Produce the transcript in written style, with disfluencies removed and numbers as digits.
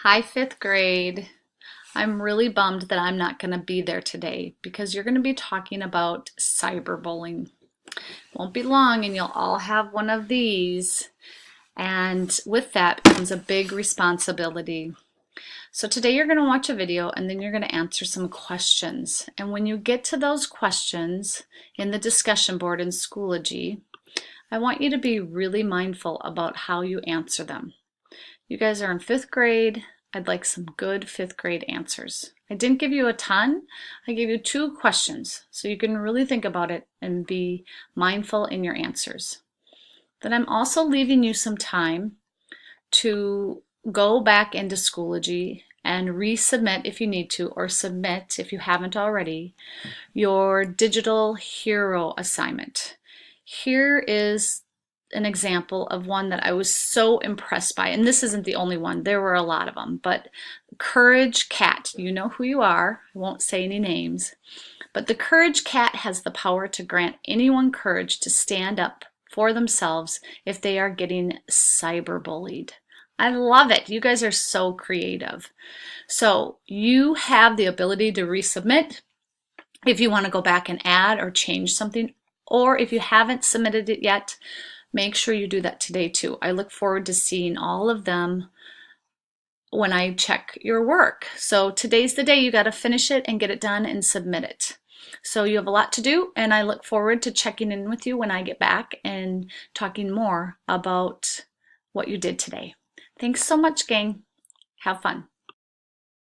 Hi, fifth grade. I'm really bummed that I'm not going to be there today because you're going to be talking about cyberbullying. Won't be long and you'll all have one of these. And with that comes a big responsibility. So today you're going to watch a video and then you're going to answer some questions. And when you get to those questions in the discussion board in Schoology, I want you to be really mindful about how you answer them. You guys are in fifth grade. I'd like some good fifth grade answers. I didn't give you a ton. I gave you 2 questions, so you can really think about it and be mindful in your answers. Then I'm also leaving you some time to go back into Schoology and resubmit if you need to, or submit if you haven't already, your digital hero assignment. Here is an example of one that I was so impressed by, and this isn't the only one, there were a lot of them, but Courage Cat, you know who you are, I won't say any names, but the Courage Cat has the power to grant anyone courage to stand up for themselves if they are getting cyberbullied. I love it. You guys are so creative. So you have the ability to resubmit if you want to go back and add or change something, or if you haven't submitted it yet, make sure you do that today too. I look forward to seeing all of them when I check your work. So today's the day you got to finish it and get it done and submit it. So you have a lot to do, and I look forward to checking in with you when I get back and talking more about what you did today. Thanks so much, gang. Have fun.